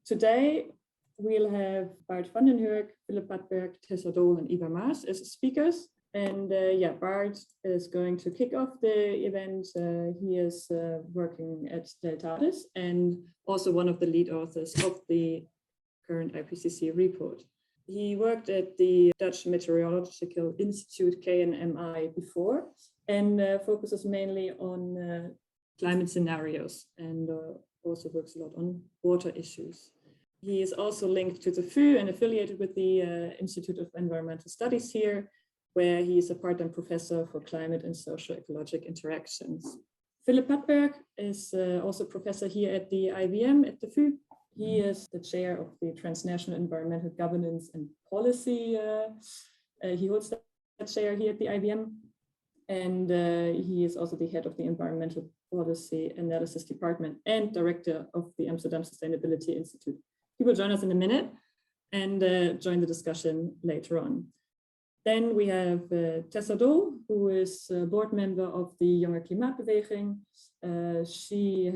Today, we'll have Bart van den Hurk, Philip Patberg, Tessa Dole, and Eva Maas as speakers. And Bart is going to kick off the event. He is working at Deltatis and also one of the lead authors of the current IPCC report. He worked at the Dutch Meteorological Institute, KNMI, before, and focuses mainly on climate scenarios and also works a lot on water issues. He is also linked to the FU and affiliated with the Institute of Environmental Studies here, where he is a part-time professor for climate and social ecologic interactions. Philip Patberg is also professor here at the IVM at the FU. He is the chair of the Transnational Environmental Governance and Policy. He holds that chair here at the IVM. And he is also the head of the Environmental Policy Analysis Department and director of the Amsterdam Sustainability Institute. He will join us in a minute and join the discussion later on. Then we have Tessa Dole, who is a board member of the Jonge Klimaatbeweging. She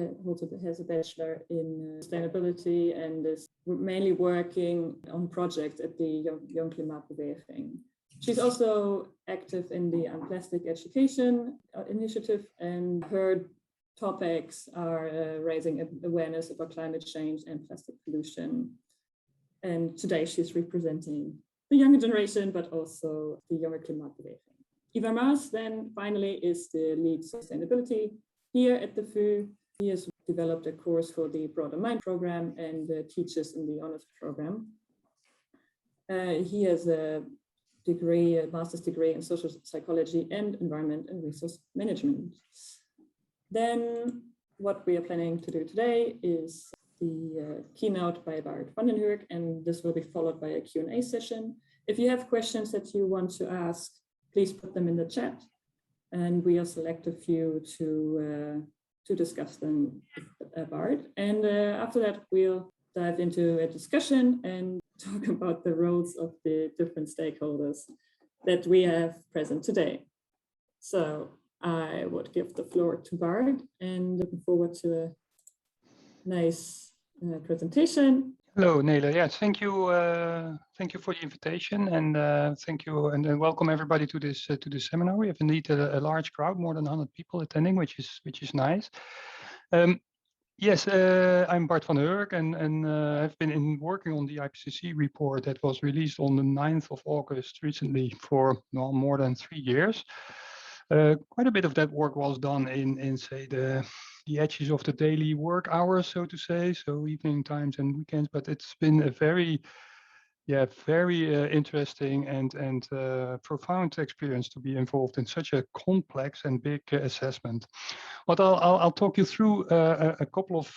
has a bachelor in sustainability and is mainly working on projects at the Jonge Klimaatbeweging. She's also active in the Unplastic Education Initiative, and her topics are raising awareness about climate change and plastic pollution. And today she's representing the younger generation, but also the Jonge Klimaatbeweging. Eva Maas then finally is the lead sustainability here at the FU. He has developed a course for the Broader Mind program and teaches in the honors program. He has a master's degree in social psychology and environment and resource management. Then what we are planning to do today is the keynote by Bart van den Hurk, and this will be followed by a Q&A session. If you have questions that you want to ask, please put them in the chat, and we'll select a few to discuss them with Bart. And after that, we'll dive into a discussion and talk about the roles of the different stakeholders that we have present today. So I would give the floor to Bart and looking forward to a nice presentation. Hello, Nele. Yes, thank you for the invitation, and thank you and welcome everybody to this seminar. We have indeed a large crowd, more than 100 people attending, which is nice. Yes, I'm Bart van den Hurk, and I've been working on the IPCC report that was released on the 9th of August recently for more than 3 years. Quite a bit of that work was done in say the edges of the daily work hours, so to say, so evening times and weekends. But it's been a very interesting and profound experience to be involved in such a complex and big assessment. But I'll talk you through a couple of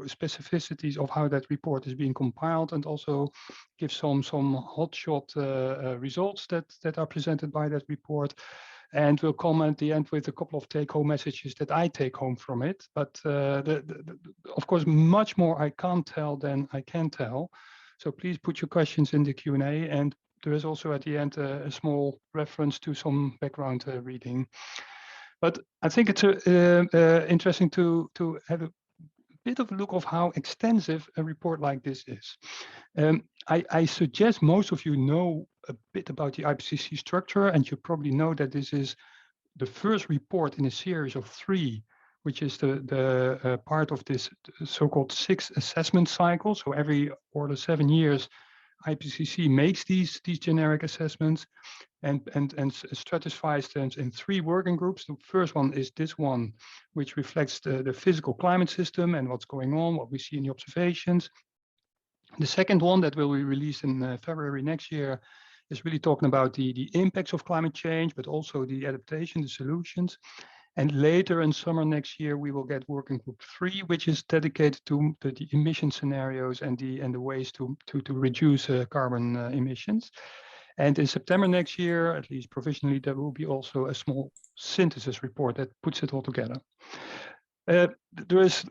specificities of how that report is being compiled, and also give some hotshot results that are presented by that report. And we'll come at the end with a couple of take-home messages that I take home from it. But of course, much more I can't tell than I can tell. So please put your questions in the Q&A. And there is also at the end a small reference to some background reading. But I think it's interesting to have a bit of a look of how extensive a report like this is. I suggest most of you know a bit about the IPCC structure, and you probably know that this is the first report in a series of 3, which is the part of this so-called 6 assessment cycle. So every 4 to 7 years, IPCC makes these generic assessments and stratifies them in 3 working groups. The first one is this one, which reflects the physical climate system and what's going on, what we see in the observations. The second one that will be released in February next year is really talking about the impacts of climate change, but also the adaptation, the solutions. And later in summer next year, we will get working group 3, which is dedicated to the emission scenarios and the ways to reduce carbon emissions. And in September next year, at least provisionally, there will be also a small synthesis report that puts it all together. There is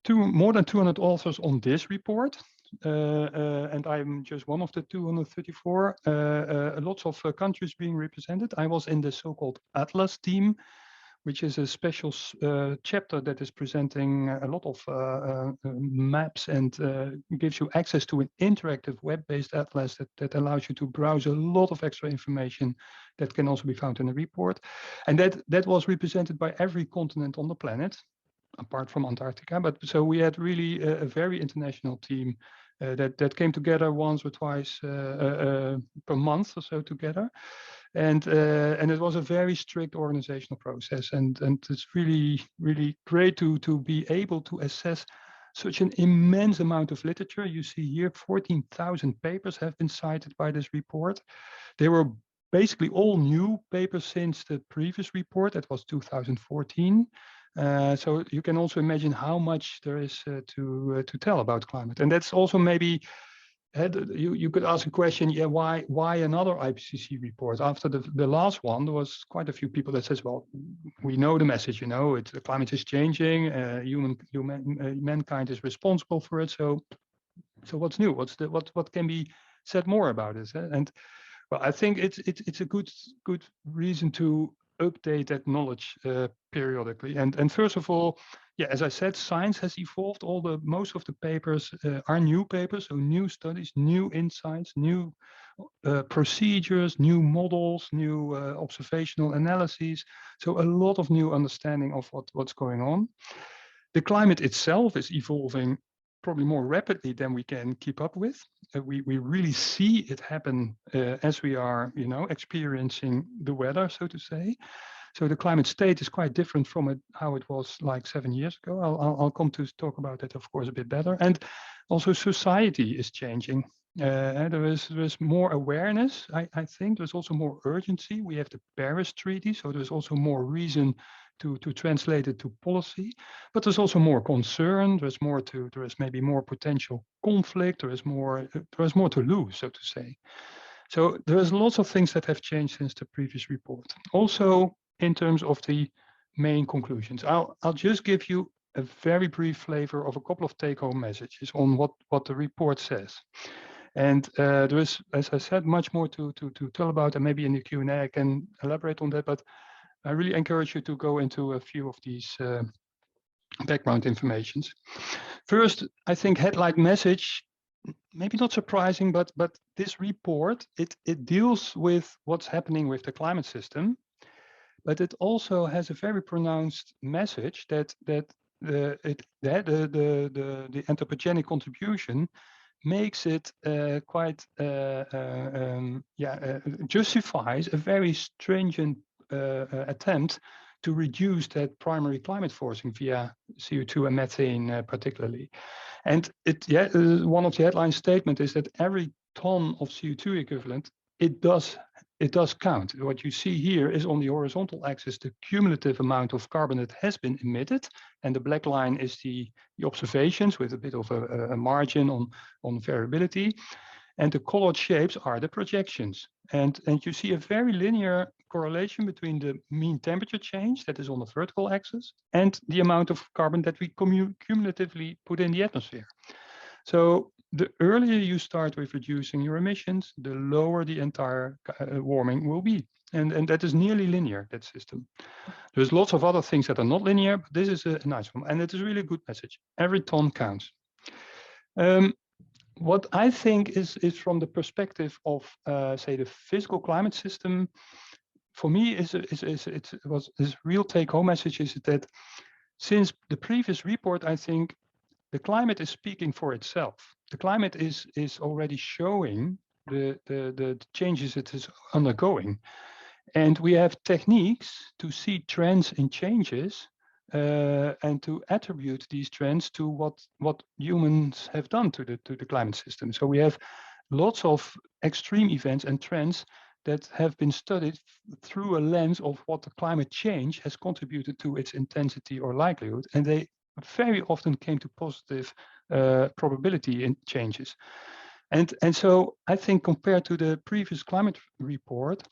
more than 200 authors on this report. And I'm just one of the 234. Lots of countries being represented. I was in the so-called Atlas team, which is a special chapter that is presenting a lot of maps and gives you access to an interactive web-based atlas that allows you to browse a lot of extra information that can also be found in the report. And that was represented by every continent on the planet, apart from Antarctica. But so we had really a very international team that came together once or twice per month or so together. And it was a very strict organizational process, and it's really great to be able to assess such an immense amount of literature. You see here 14,000 papers have been cited by this report. They were basically all new papers since the previous report, that was 2014. So you can also imagine how much there is to tell about climate. And that's also maybe, you could ask a question, yeah, why another IPCC report? After the last one, there was quite a few people that says, well, we know the message, the climate is changing, mankind is responsible for it. So what's new? What can be said more about it? And well, I think it's a good reason to update that knowledge periodically. And first of all, yeah, as I said, science has evolved. Most of the papers are new papers, so new studies, new insights, new procedures, new models, new observational analyses. So a lot of new understanding of what's going on. The climate itself is evolving probably more rapidly than we can keep up with. We really see it happen as we are, experiencing the weather, so to say. So the climate state is quite different from how it was like 7 years ago. I'll come to talk about that, of course, a bit better. And also society is changing. There is more awareness, I think. There's also more urgency. We have the Paris Treaty, so there's also more reason to translate it to policy. But there's also more concern. There is maybe more potential conflict. There is more to lose, so to say. So there's lots of things that have changed since the previous report. Also, in terms of the main conclusions, I'll just give you a very brief flavor of a couple of take-home messages on what the report says. And there is, as I said, much more to tell about, and maybe in the Q&A I can elaborate on that, but I really encourage you to go into a few of these background informations. First, I think headline message, maybe not surprising, but this report, it deals with what's happening with the climate system, but it also has a very pronounced message that the anthropogenic contribution makes it justifies a very stringent attempt to reduce that primary climate forcing via CO2 and methane particularly. And one of the headline statements is that every ton of CO2 equivalent, it does count. What you see here is on the horizontal axis the cumulative amount of carbon that has been emitted, and the black line is the observations with a bit of a margin on variability, and the colored shapes are the projections. And you see a very linear correlation between the mean temperature change that is on the vertical axis and the amount of carbon that we cumulatively put in the atmosphere. So the earlier you start with reducing your emissions, the lower the entire warming will be. And that is nearly linear, that system. There's lots of other things that are not linear, but this is a nice one. And it is really a good message. Every ton counts. What I think is from the perspective of, say, the physical climate system, for me, this real take-home message is that since the previous report, I think the climate is speaking for itself. The climate is already showing the changes it is undergoing. And we have techniques to see trends in changes and to attribute these trends to what humans have done to the climate system. So we have lots of extreme events and trends that have been studied through a lens of what the climate change has contributed to its intensity or likelihood. And they very often came to positive probability in changes. And so I think compared to the previous climate report,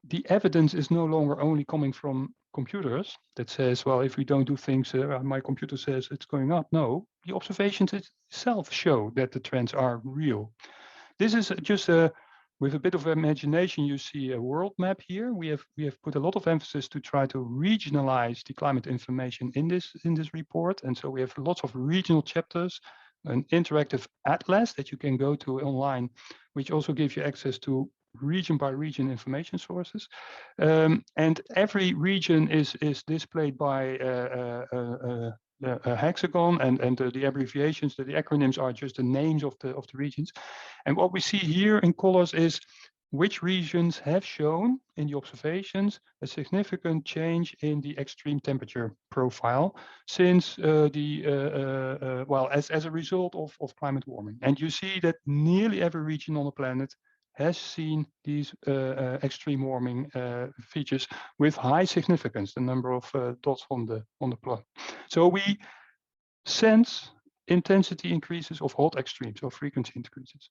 the evidence is no longer only coming from computers that says, well, if we don't do things, my computer says it's going up. No, the observations itself show that the trends are real. This is just a with a bit of imagination, you see a world map here. We have put a lot of emphasis to try to regionalize the climate information in this report, and so we have lots of regional chapters, an interactive atlas that you can go to online, which also gives you access to region by region information sources, and every region is displayed by a hexagon, and the abbreviations, the acronyms are just the names of the regions. And what we see here in colors is which regions have shown in the observations a significant change in the extreme temperature profile since well, as a result of climate warming. And you see that nearly every region on the planet has seen these extreme warming features with high significance, the number of dots on the plot. So we sense intensity increases of hot extremes, or frequency increases.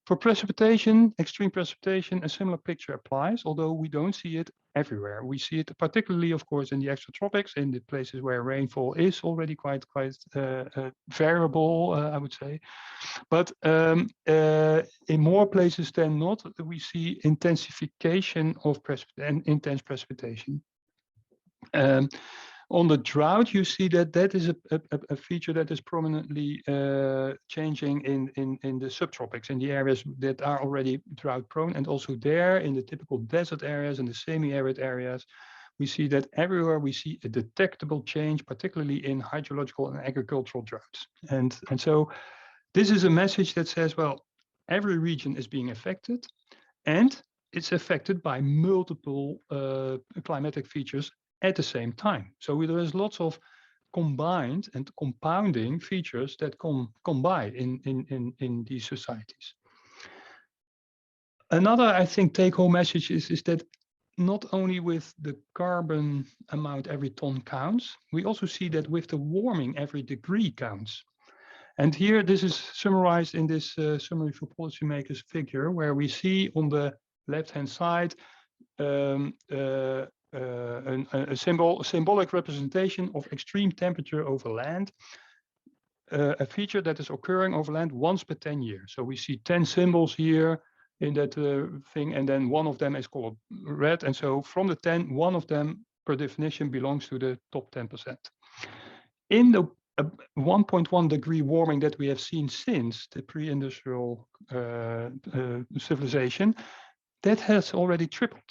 For precipitation, extreme precipitation, a similar picture applies, although we don't see it everywhere. We see it particularly, of course, in the extratropics, in the places where rainfall is already quite variable, I would say. But in more places than not, we see intensification of intense precipitation. On the drought, you see that is a feature that is prominently changing in the subtropics, in the areas that are already drought prone, and also there in the typical desert areas and the semi-arid areas, we see that everywhere we see a detectable change, particularly in hydrological and agricultural droughts. And so this is a message that says, well, every region is being affected, and it's affected by multiple climatic features at the same time. So there is lots of combined and compounding features that come by in these societies. Another, I think, take-home message is that not only with the carbon amount every ton counts, we also see that with the warming every degree counts. And here, this is summarized in this summary for policymakers figure, where we see on the left-hand side a symbolic representation of extreme temperature over land, a feature that is occurring over land once per 10 years. So we see 10 symbols here in that thing, and then one of them is colored red. And so from the 10, one of them, per definition, belongs to the top 10%. In the 1.1 degree warming that we have seen since the pre-industrial civilization, that has already tripled.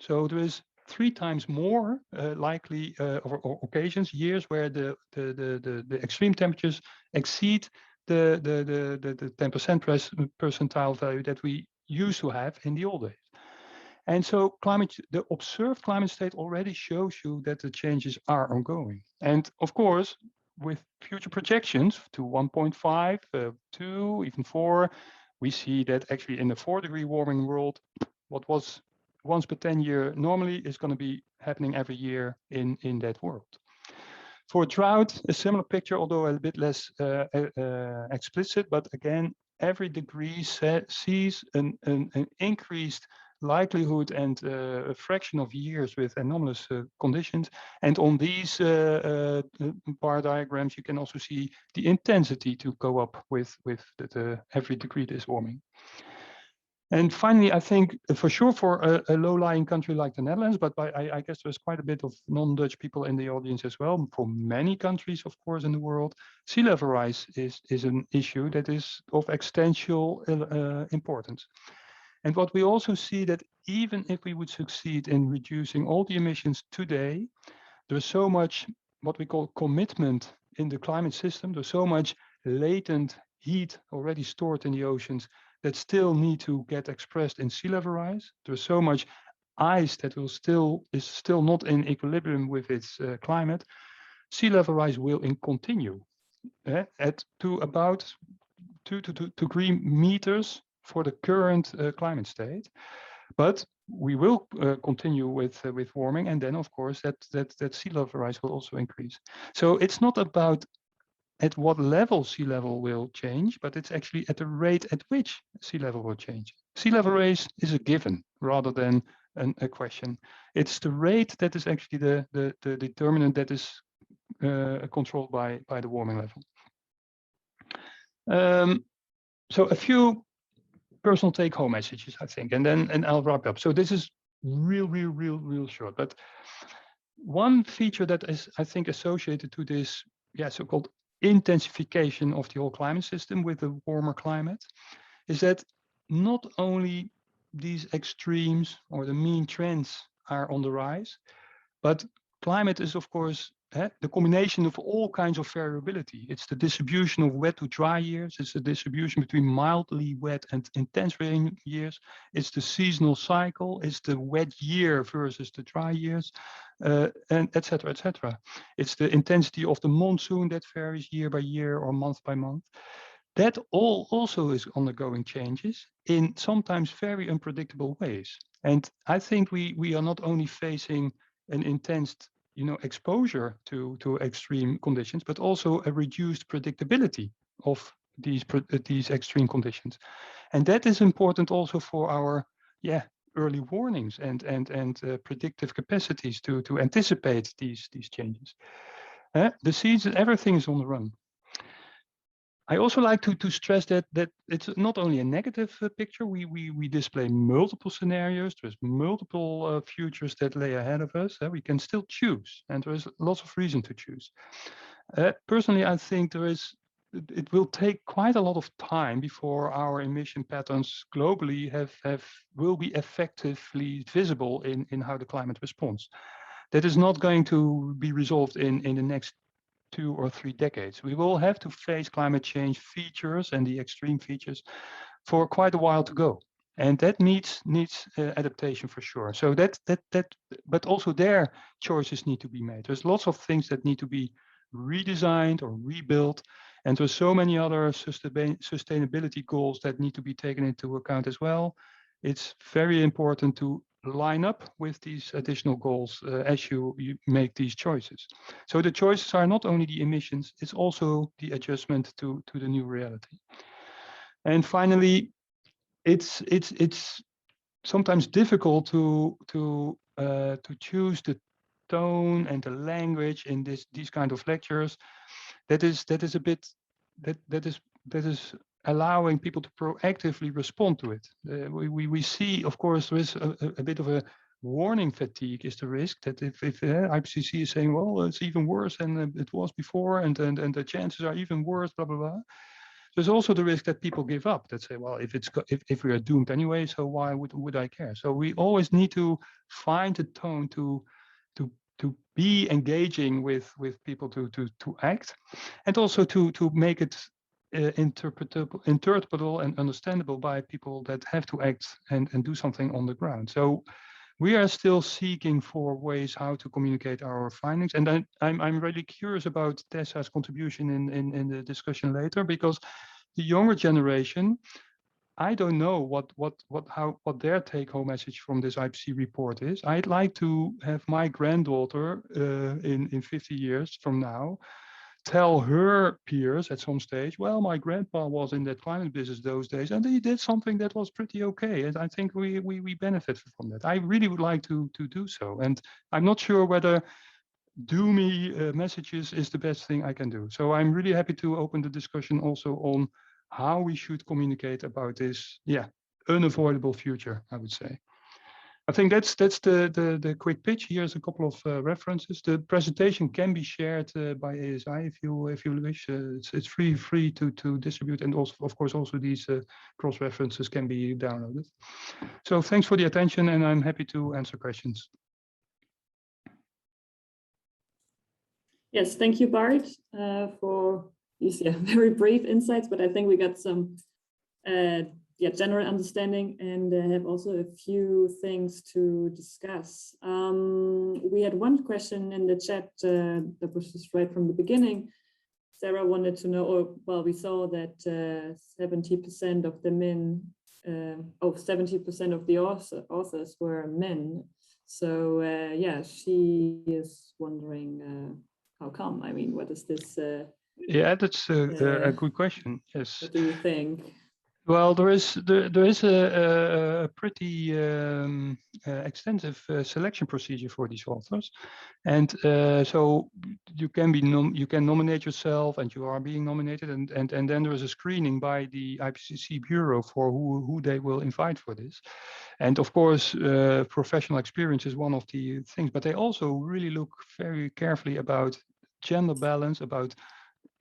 So there is 3 times more likely or occasions, years, where the extreme temperatures exceed the 10% percentile value that we used to have in the old days. And so the observed climate state already shows you that the changes are ongoing. And of course, with future projections to 1.5, 2, even 4, we see that actually in the 4-degree warming world, what was once per 10 year normally is going to be happening every year in that world. For drought, a similar picture, although a bit less explicit, but again, every degree sees an increased likelihood and a fraction of years with anomalous conditions. And on these bar diagrams, you can also see the intensity to go up with every degree that is warming. And finally, I think for sure for a low-lying country like the Netherlands, but I guess there's quite a bit of non-Dutch people in the audience as well. For many countries, of course, in the world, sea level rise is an issue that is of existential importance. And what we also see that even if we would succeed in reducing all the emissions today, there's so much what we call commitment in the climate system. There's so much latent heat already stored in the oceans that still need to get expressed in sea level rise. There's so much ice that is still not in equilibrium with its climate. Sea level rise will continue to about 2 to 3 meters for the current climate state. But we will continue with warming, and then of course that sea level rise will also increase. So it's not about at what level sea level will change, but it's actually at the rate at which sea level will change. Sea level rise is a given rather than a question. It's the rate that is actually the determinant that is controlled by the warming level. So a few personal take-home messages, I think, and I'll wrap up. So this is real short. But one feature that is, I think, associated to this, so-called intensification of the whole climate system with a warmer climate, is that not only these extremes or the mean trends are on the rise, but climate is, of course, the combination of all kinds of variability. It's the distribution of wet to dry years. It's the distribution between mildly wet and intense rain years. It's the seasonal cycle. It's the wet year versus the dry years, and et cetera, et cetera. It's the intensity of the monsoon that varies year by year or month by month. That all also is undergoing changes in sometimes very unpredictable ways. And I think we are not only facing an intense exposure to extreme conditions, but also a reduced predictability of these extreme conditions. And that is important also for our early warnings and predictive capacities to anticipate these changes. The seeds, everything is on the run. I also like to stress that it's not only a negative picture. We display multiple scenarios. There's multiple futures that lay ahead of us. We can still choose, and there is lots of reason to choose. Personally, I think it will take quite a lot of time before our emission patterns globally will be effectively visible in how the climate responds. That is not going to be resolved in the next 2 or 3 decades. We will have to face climate change features and the extreme features for quite a while to go, and that needs adaptation for sure. So but also their choices need to be made. There's lots of things that need to be redesigned or rebuilt, and there's so many other sustainability goals that need to be taken into account as well. It's very important to line up with these additional goals as you make these choices. So the choices are not only the emissions, it's also the adjustment to the new reality. And finally, it's sometimes difficult to choose the tone and the language in these kind of lectures. That is allowing people to proactively respond to it. We see, of course, there is a bit of a warning fatigue is the risk that if IPCC is saying, well, it's even worse than it was before, and the chances are even worse, blah, blah, blah. There's also the risk that people give up, that say, well, if we are doomed anyway, so why would I care? So we always need to find a tone to be engaging with people to act, and also to make it interpretable and understandable by people that have to act and do something on the ground. So we are still seeking for ways how to communicate our findings, and I'm really curious about Tessa's contribution in the discussion later, because the younger generation, I don't know what their take-home message from this IPCC report is. I'd like to have my granddaughter in 50 years from now tell her peers at some stage, well, my grandpa was in that climate business those days, and he did something that was pretty okay. And I think we benefit from that. I really would like to do so. And I'm not sure whether doomy messages is the best thing I can do. So I'm really happy to open the discussion also on how we should communicate about this, unavoidable future, I would say. I think that's the quick pitch. Here's a couple of references. The presentation can be shared by ASI if you wish. It's free to distribute, and also, of course, also these cross references can be downloaded. So thanks for the attention, and I'm happy to answer questions. Yes, thank you, Bart, for these very brief insights. But I think we got some general understanding, and have also a few things to discuss. We had one question in the chat that was just right from the beginning. Sarah wanted to know, we saw that 70% of the men, 70% of the authors were men. So she is wondering how come? I mean, what is this? That's a good question. Yes. What do you think? Well, there is a pretty extensive selection procedure for these authors, and so you can you can nominate yourself, and you are being nominated, and then there is a screening by the IPCC Bureau for who they will invite for this, and of course, professional experience is one of the things, but they also really look very carefully about gender balance, about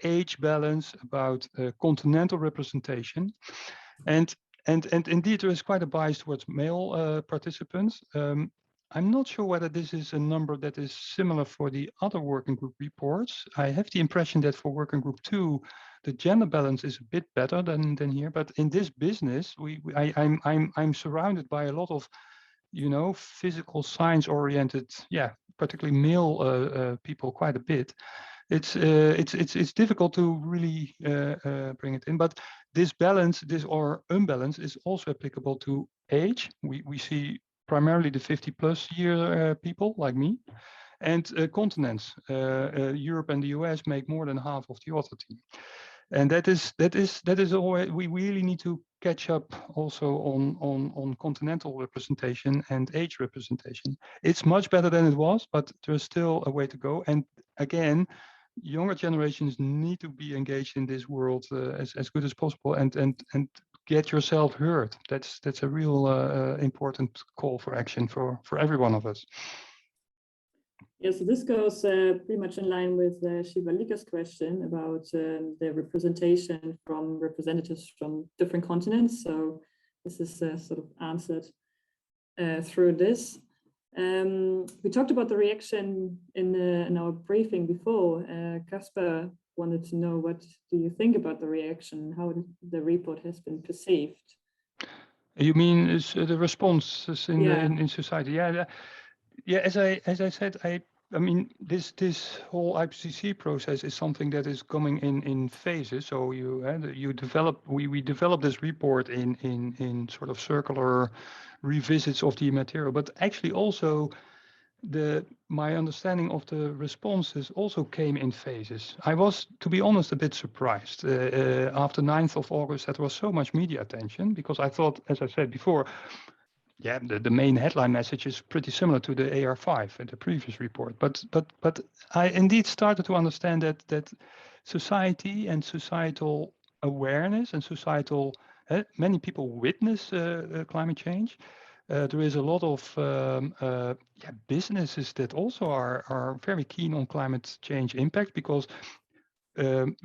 age balance, about continental representation, and indeed there is quite a bias towards male participants. I'm not sure whether this is a number that is similar for the other working group reports. I have the impression that for working group 2, the gender balance is a bit better than here. But in this business, I'm surrounded by a lot of, you know, physical science oriented, yeah, particularly male people quite a bit. It's difficult to really bring it in, but this balance, this or imbalance, is also applicable to age. We see primarily the 50+ year people like me, and continents. Europe and the US make more than half of the author team, and that is always, we really need to catch up also on continental representation and age representation. It's much better than it was, but there's still a way to go. And again, younger generations need to be engaged in this world as good as possible, and get yourself heard. That's a real important call for action for every one of us. Yeah, so this goes pretty much in line with Shivalika's question about the representation from representatives from different continents. So this is sort of answered through this. We talked about the reaction in our briefing before. Kasper wanted to know, what do you think about the reaction, how the report has been perceived? You mean is the responses in society? Yeah. As I said, I mean, this whole IPCC process is something that is coming in phases. So we develop this report in sort of circular revisits of the material, but actually also my understanding of the responses also came in phases. I was, to be honest, a bit surprised after 9th of August that there was so much media attention, because I thought, as I said before, yeah, the main headline message is pretty similar to the AR5 and the previous report. But I indeed started to understand that society and societal awareness and societal, many people witness climate change. There is a lot of businesses that also are very keen on climate change impact, because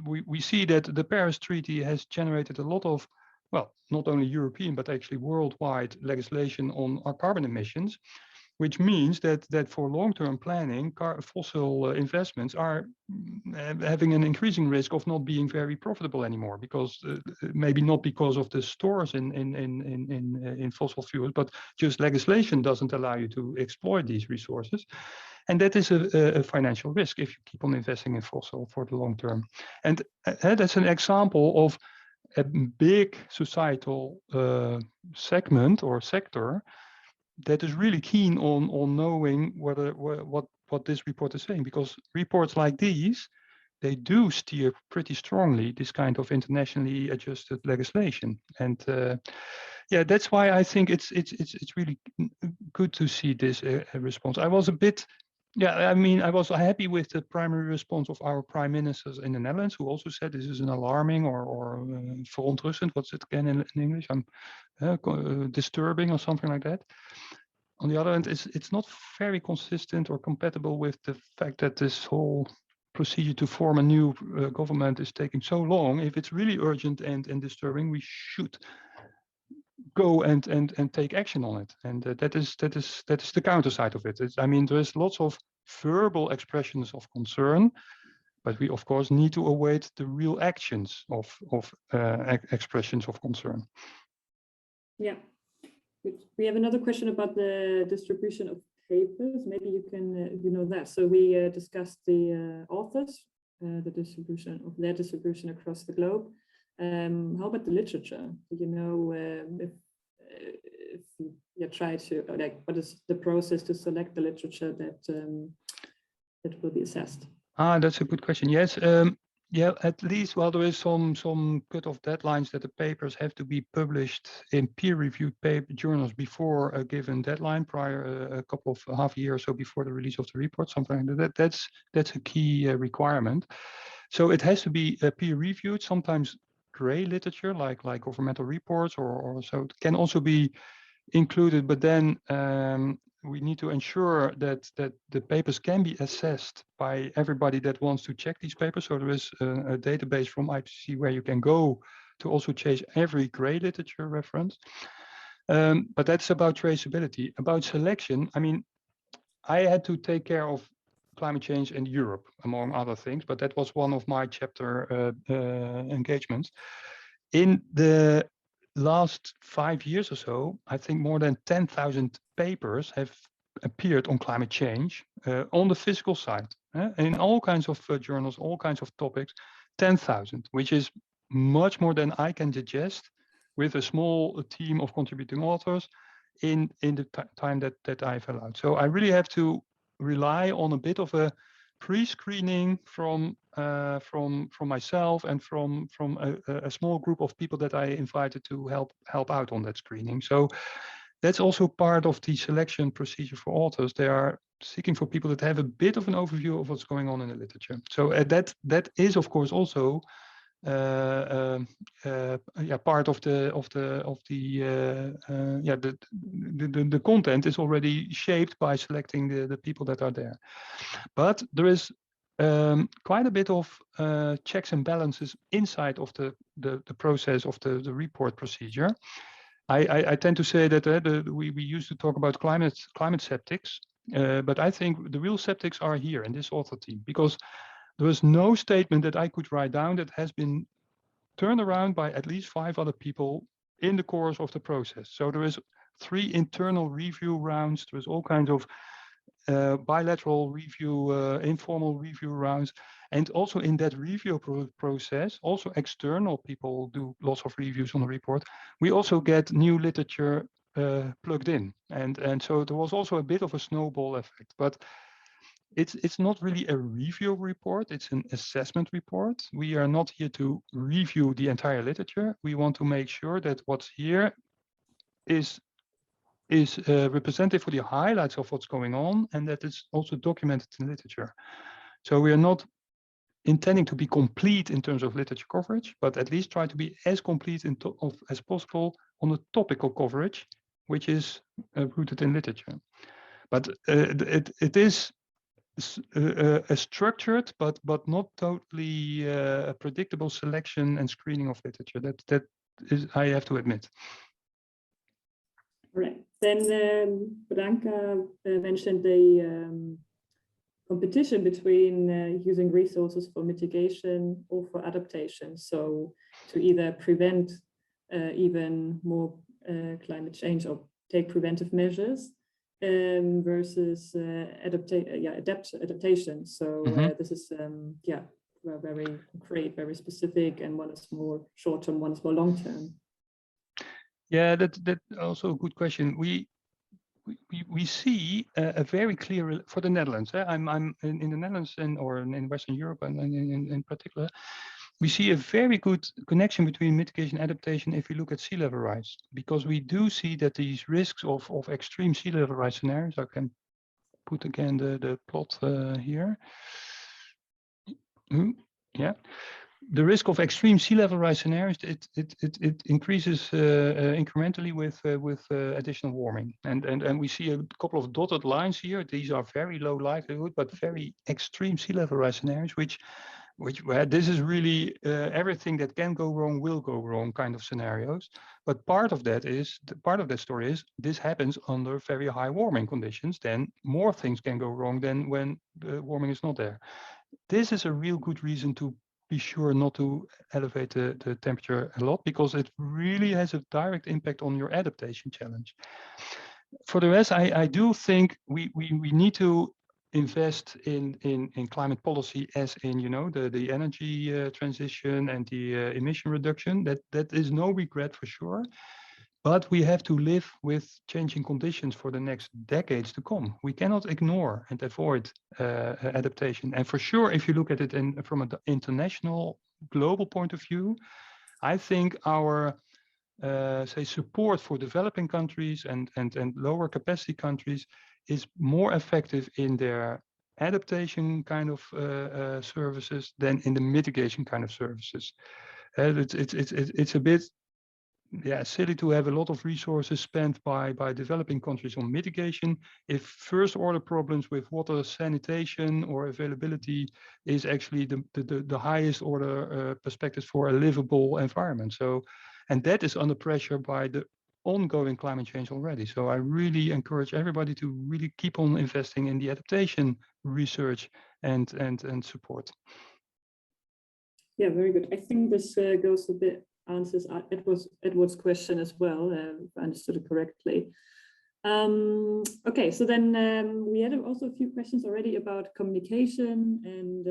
we see that the Paris Treaty has generated a lot of, well, not only European, but actually worldwide legislation on our carbon emissions, which means that for long-term planning, fossil investments are having an increasing risk of not being very profitable anymore, because maybe not because of the stores in fossil fuels, but just legislation doesn't allow you to exploit these resources. And that is a financial risk if you keep on investing in fossil for the long term. And that's an example of a big societal segment or sector that is really keen on knowing what this report is saying, because reports like these, they do steer pretty strongly this kind of internationally adjusted legislation. And yeah, that's why I think it's really good to see this response. I was a bit, yeah, I mean, I was happy with the primary response of our prime ministers in the Netherlands, who also said this is an alarming or verontrustend, what's it again in English? Disturbing or something like that. On the other hand, it's not very consistent or compatible with the fact that this whole procedure to form a new government is taking so long. If it's really urgent and disturbing, we should go and take action on it. And that is the counter side of it. I mean, there's lots of verbal expressions of concern, but we of course need to await the real actions of expressions of concern. Yeah. We have another question about the distribution of papers. Maybe you can, you know that. So we discussed the authors, the distribution of their distribution across the globe. How about the literature? Do you know if you try to, like, what is the process to select the literature that that will be assessed? That's a good question. Yes. Yeah, at least, well, there is some cut-off deadlines that the papers have to be published in peer-reviewed paper journals before a given deadline, prior a couple of half a year or so before the release of the report, something like that. That's a key requirement. So it has to be peer-reviewed. Sometimes gray literature, like governmental reports, or so it can also be included, but then we need to ensure that the papers can be assessed by everybody that wants to check these papers. So there is a database from IPCC where you can go to also change every gray literature reference. But that's about traceability. About selection, I mean, I had to take care of climate change in Europe, among other things, but that was one of my chapter engagements. In the last 5 years or so, I think more than 10,000 papers have appeared on climate change on the physical side, in all kinds of journals, all kinds of topics, 10,000, which is much more than I can digest with a small team of contributing authors in the time that I've allowed. So I really have to rely on a bit of a pre-screening from myself and from a small group of people that I invited to help out on that screening. So that's also part of the selection procedure for authors. They are seeking for people that have a bit of an overview of what's going on in the literature. So that is, of course, also part of the content is already shaped by selecting the people that are there. But there is quite a bit of checks and balances inside of the process of the report procedure. I tend to say that we used to talk about climate skeptics, but I think the real skeptics are here in this author team, because there was no statement that I could write down that has been turned around by at least 5 other people in the course of the process. So there is 3 internal review rounds. There's all kinds of bilateral review, informal review rounds. And also in that review process, also external people do lots of reviews on the report. We also get new literature plugged in. And so there was also a bit of a snowball effect. But it's not really a review report, it's an assessment report. We are not here to review the entire literature. We want to make sure that what's here is representative for the highlights of what's going on, and that it's also documented in literature. So we are not intending to be complete in terms of literature coverage, but at least try to be as complete as possible on the topical coverage, which is rooted in literature. But it is a structured but not totally predictable selection and screening of literature. That is, I have to admit. Right. Then Branka mentioned the competition between using resources for mitigation or for adaptation. So to either prevent even more climate change or take preventive measures versus adaptation. So this is very specific, and one is more short term, one is more long term. Yeah, that's also a good question. We see a very clear for the Netherlands. I'm in the Netherlands or in Western Europe, and in particular, we see a very good connection between mitigation and adaptation if we look at sea level rise, because we do see that these risks of extreme sea level rise scenarios. I can put again the plot here. Yeah. The risk of extreme sea level rise scenarios, it increases incrementally with additional warming, and we see a couple of dotted lines here. These are very low likelihood but very extreme sea level rise scenarios, where this is really everything that can go wrong will go wrong kind of scenarios. But part of that story is this happens under very high warming conditions. Then more things can go wrong than when the warming is not there. This is a real good reason to be sure not to elevate the temperature a lot, because it really has a direct impact on your adaptation challenge. For the rest, I do think we need to invest in climate policy, as in, you know, the energy transition and the emission reduction. That is no regret for sure. But we have to live with changing conditions for the next decades to come. We cannot ignore and avoid adaptation. And for sure, if you look at it from an international, global point of view, I think our say support for developing countries and lower capacity countries is more effective in their adaptation kind of services than in the mitigation kind of services. It's a bit silly to have a lot of resources spent by developing countries on mitigation if first order problems with water sanitation or availability is actually the highest order perspective for a livable environment. So, and that is under pressure by the ongoing climate change already. So I really encourage everybody to really keep on investing in the adaptation research and support. Yeah, very good. I think this goes a bit answers Edward's question as well, if I understood it correctly. Okay, so then we had also a few questions already about communication, and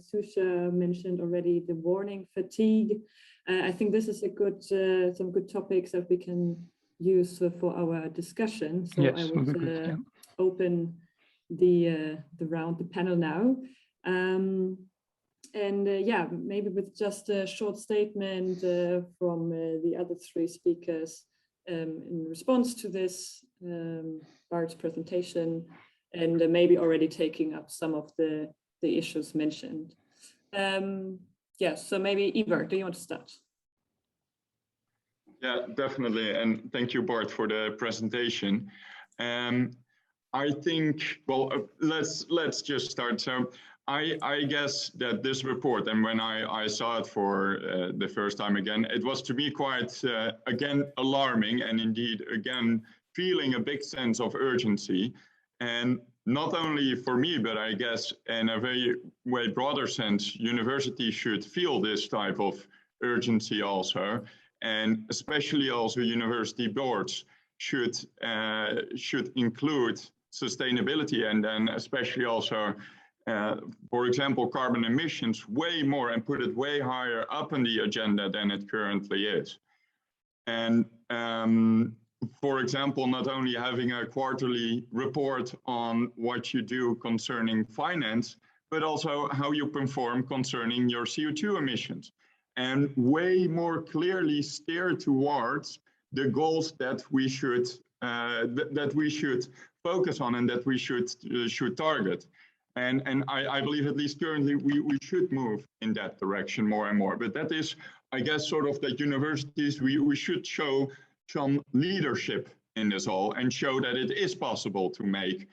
Susha mentioned already the warning fatigue. I think this is a good some good topics that we can use for our discussion. So yes, I would open the round, the panel now. Yeah, maybe with just a short statement from the other three speakers in response to this Bart's presentation, and maybe already taking up some of the issues mentioned. Yeah, so maybe Ivar, do you want to start? Yeah, definitely, and thank you, Bart, for the presentation. I think, well, let's just start. So I guess that this report, and when I saw it for the first time again, it was to me quite, again, alarming, and indeed, again, feeling a big sense of urgency. And not only for me, but I guess in a very way broader sense, universities should feel this type of urgency also. And especially also university boards should include sustainability, and then especially also for example, carbon emissions way more and put it way higher up on the agenda than it currently is. And for example, not only having a quarterly report on what you do concerning finance, but also how you perform concerning your CO2 emissions, and way more clearly steer towards the goals that we should focus on and that we should target. And I believe, at least currently, we should move in that direction more and more. But that is, I guess, sort of that universities, we should show some leadership in this all and show that it is possible to make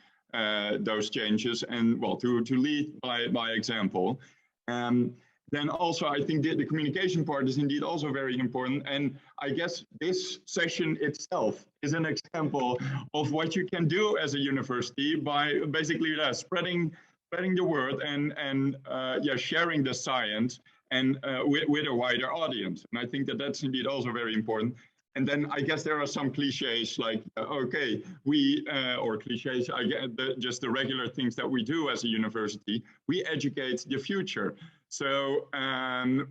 those changes and, well, to lead by example. Then also, I think the communication part is indeed also very important. And I guess this session itself is an example of what you can do as a university by basically spreading the word and sharing the science and with a wider audience. And I think that that's indeed also very important. And then I guess there are some cliches like, okay, or cliches, I get just the regular things that we do as a university, we educate the future. So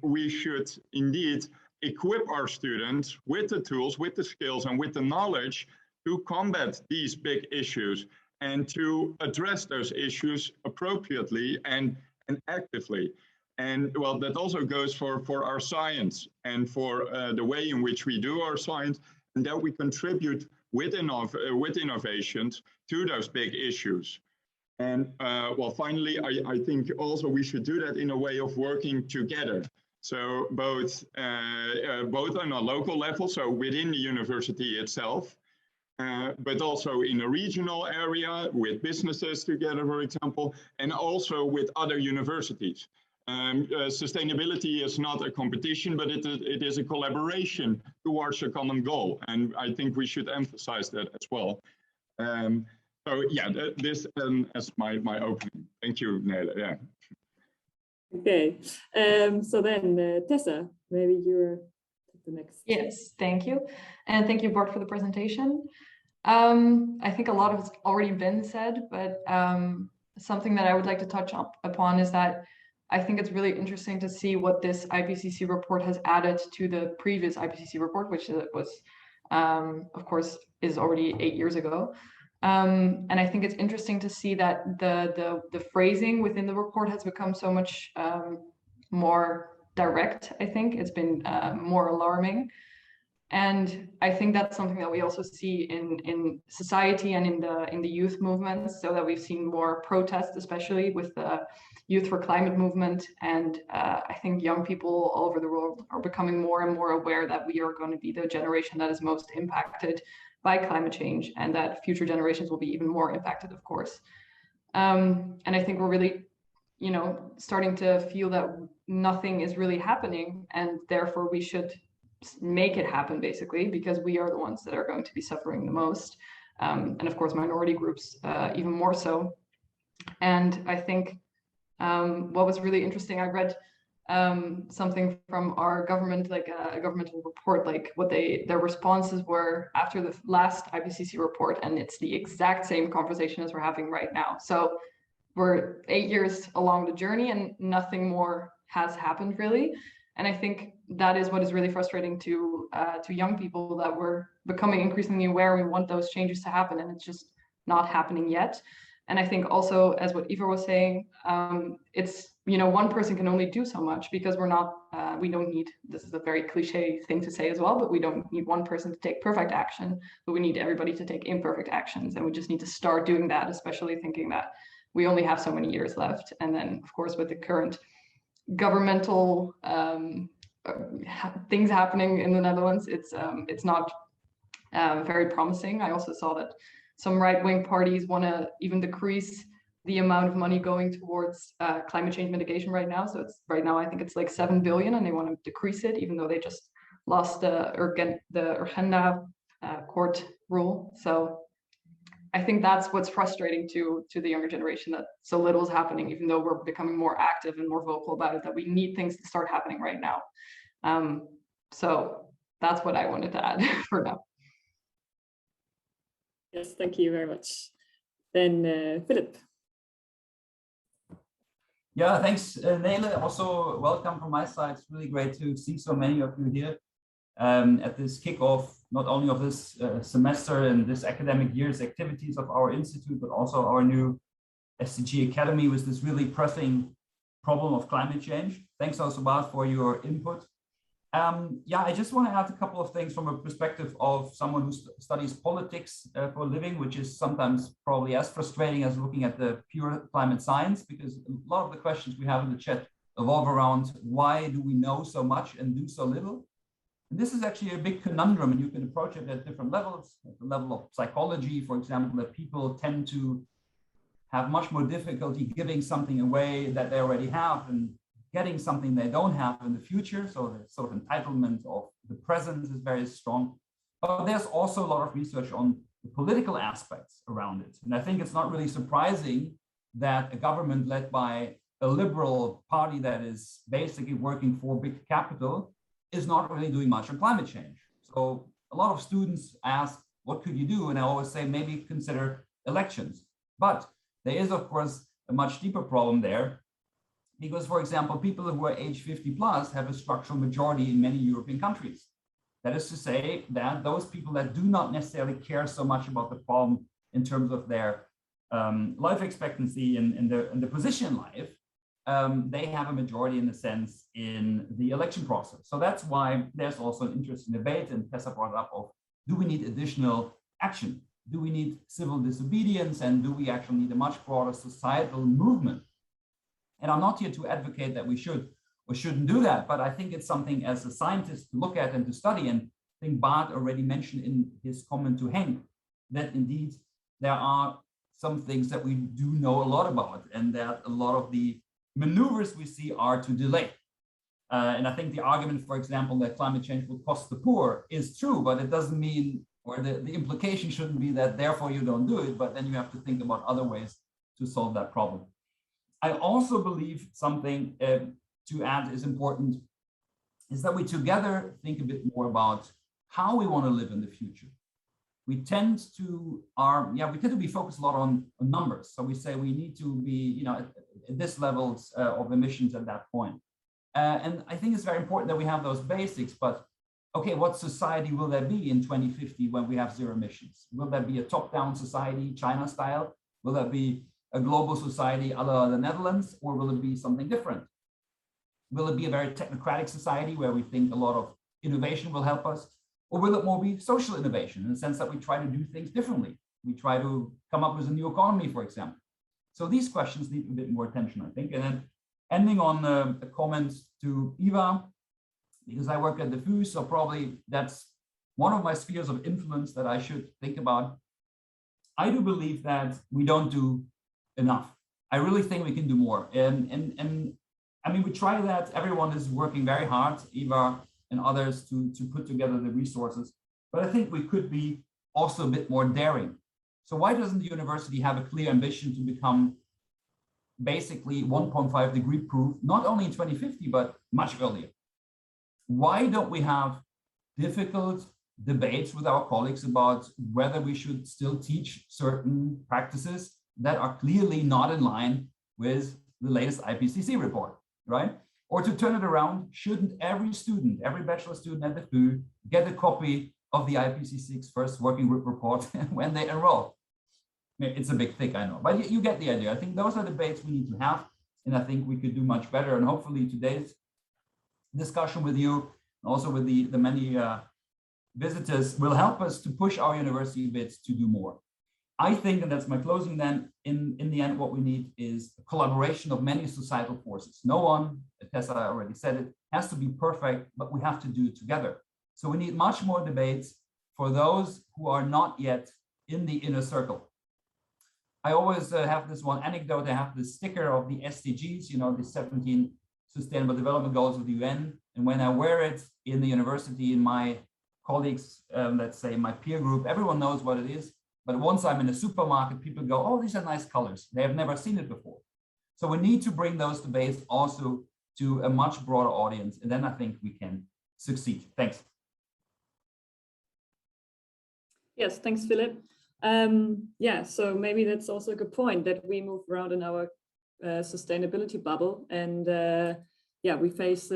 we should indeed equip our students with the tools, with the skills, and with the knowledge to combat these big issues and to address those issues appropriately and actively. And well, that also goes for our science and for the way in which we do our science, and that we contribute with innovations to those big issues. And well, finally, I think also we should do that in a way of working together. So both on a local level, so within the university itself, but also in a regional area with businesses together, for example, and also with other universities. Sustainability is not a competition, but it is a collaboration towards a common goal. And I think we should emphasize that as well. So yeah, this as my opening. Thank you, Nele. Yeah. Okay. So then Tessa, maybe you're the next. Yes, thank you. And thank you, Bart, for the presentation. I think a lot of it's already been said, but something that I would like to touch upon is that I think it's really interesting to see what this IPCC report has added to the previous IPCC report, which was of course, is already 8 years ago. And I think it's interesting to see that the phrasing within the report has become so much more direct. I think it's been more alarming. And I think that's something that we also see in society and in the youth movements, so that we've seen more protests, especially with the Youth for Climate movement. And I think young people all over the world are becoming more and more aware that we are going to be the generation that is most impacted by climate change, and that future generations will be even more impacted, of course. And I think we're really, starting to feel that nothing is really happening, and therefore we should make it happen, basically, because we are the ones that are going to be suffering the most. And of course, minority groups even more so. And I think what was really interesting, I read something from our government, like a governmental report, like what their responses were after the last IPCC report, and it's the exact same conversation as we're having right now. So we're 8 years along the journey and nothing more has happened, really. And I think that is what is really frustrating to young people, that we're becoming increasingly aware. We want those changes to happen, and it's just not happening yet. And I think also, as what Eva was saying, it's, one person can only do so much, because we don't need, this is a very cliche thing to say as well, but we don't need one person to take perfect action, but we need everybody to take imperfect actions. And we just need to start doing that, especially thinking that we only have so many years left. And then, of course, with the current governmental things happening in the Netherlands, it's not very promising. I also saw that some right-wing parties want to even decrease the amount of money going towards climate change mitigation right now. So it's right now, I think it's like 7 billion, and they want to decrease it, even though they just lost the Urgenda court rule. So I think that's what's frustrating to the younger generation, that so little is happening, even though we're becoming more active and more vocal about it, that we need things to start happening right now. So that's what I wanted to add for now. Yes, thank you very much. Then Philip. Yeah, thanks, Nele. Also, welcome from my side. It's really great to see so many of you here at this kickoff, not only of this semester and this academic year's activities of our institute, but also our new SDG Academy with this really pressing problem of climate change. Thanks also, Bart, for your input. I just want to add a couple of things from a perspective of someone who studies politics for a living, which is sometimes probably as frustrating as looking at the pure climate science, because a lot of the questions we have in the chat evolve around why do we know so much and do so little? And this is actually a big conundrum, and you can approach it at different levels. At the level of psychology, for example, that people tend to have much more difficulty giving something away that they already have and getting something they don't have in the future. So the sort of entitlement of the present is very strong. But there's also a lot of research on the political aspects around it. And I think it's not really surprising that a government led by a liberal party that is basically working for big capital is not really doing much on climate change. So a lot of students ask, what could you do? And I always say, maybe consider elections. But there is, of course, a much deeper problem there, because, for example, people who are age 50 plus have a structural majority in many European countries. That is to say that those people that do not necessarily care so much about the problem in terms of their life expectancy and the position in life, they have a majority in a sense in the election process. So that's why there's also an interesting debate, and Tessa brought up, of do we need additional action? Do we need civil disobedience? And do we actually need a much broader societal movement? And I'm not here to advocate that we should or shouldn't do that, but I think it's something as a scientist to look at and to study. And I think Bart already mentioned in his comment to Henk that indeed there are some things that we do know a lot about, and that a lot of the maneuvers we see are to delay. And I think the argument, for example, that climate change will cost the poor is true, but it doesn't mean, or the implication shouldn't be that therefore you don't do it, but then you have to think about other ways to solve that problem. I also believe something to add is important, is that we together think a bit more about how we want to live in the future. We tend to be focused a lot on numbers. So we say we need to be, at this levels of emissions at that point. And I think it's very important that we have those basics, but okay, what society will there be in 2050 when we have zero emissions? Will there be a top-down society, China style? Will there be a global society a la the Netherlands, or will it be something different? Will it be a very technocratic society where we think a lot of innovation will help us? Or will it more be social innovation in the sense that we try to do things differently? We try to come up with a new economy, for example. So these questions need a bit more attention, I think. And then ending on a comment to Eva, because I work at the FU, so probably that's one of my spheres of influence that I should think about. I do believe that we don't do enough. I really think we can do more. And I mean, we try that. Everyone is working very hard, Eva and others, to put together the resources. But I think we could be also a bit more daring. So why doesn't the university have a clear ambition to become basically 1.5 degree proof, not only in 2050, but much earlier? Why don't we have difficult debates with our colleagues about whether we should still teach certain practices that are clearly not in line with the latest IPCC report, right? Or to turn it around, shouldn't every student, every bachelor student at the FU get a copy of the IPCC's first working group report when they enroll? It's a bit thick, I know, but you get the idea. I think those are debates we need to have, and I think we could do much better. And hopefully today's discussion with you, and also with the many visitors, will help us to push our university a bit to do more. I think, and that's my closing then, in the end, what we need is a collaboration of many societal forces. No one, Tessa already said it, has to be perfect, but we have to do it together. So we need much more debates for those who are not yet in the inner circle. I always have this one anecdote. I have this sticker of the SDGs, you know, the 17 Sustainable Development Goals of the UN. And when I wear it in the university, in my colleagues, let's say my peer group, everyone knows what it is. But once I'm in a supermarket, people go, oh, these are nice colors. They have never seen it before. So we need to bring those debates also to a much broader audience. And then I think we can succeed. Thanks. Yes, thanks, Philip. Yeah, so maybe that's also a good point that we move around in our sustainability bubble. And yeah, we face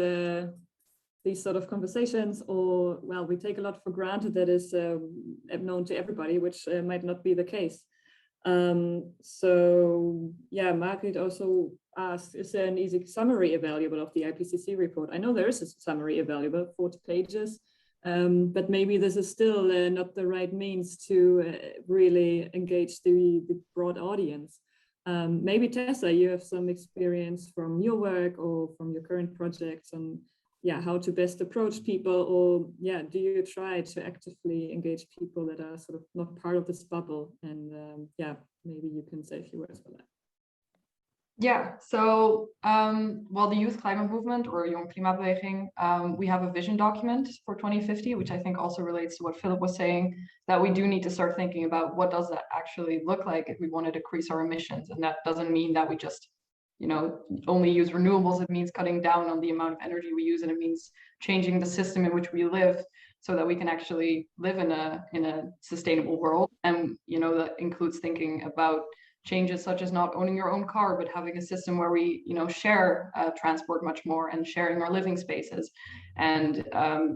these sort of conversations, or, well, we take a lot for granted that is known to everybody, which might not be the case. So yeah, Margaret also asked, is there an easy summary available of the IPCC report? I know there is a summary available, 40 pages, but maybe this is still not the right means to really engage the broad audience. Maybe Tessa, you have some experience from your work or from your current projects on, yeah, how to best approach people, or yeah, do you try to actively engage people that are sort of not part of this bubble? And yeah, maybe you can say a few words for that. Yeah, so well, the Youth Climate Movement, or Jong Klimaatbeweging, we have a vision document for 2050, which I think also relates to what Philip was saying, that we do need to start thinking about what does that actually look like if we want to decrease our emissions. And that doesn't mean that we just, you know, only use renewables. It means cutting down on the amount of energy we use, and it means changing the system in which we live so that we can actually live in a sustainable world. And, you know, that includes thinking about changes such as not owning your own car, but having a system where we, you know, share transport much more, and sharing our living spaces, and,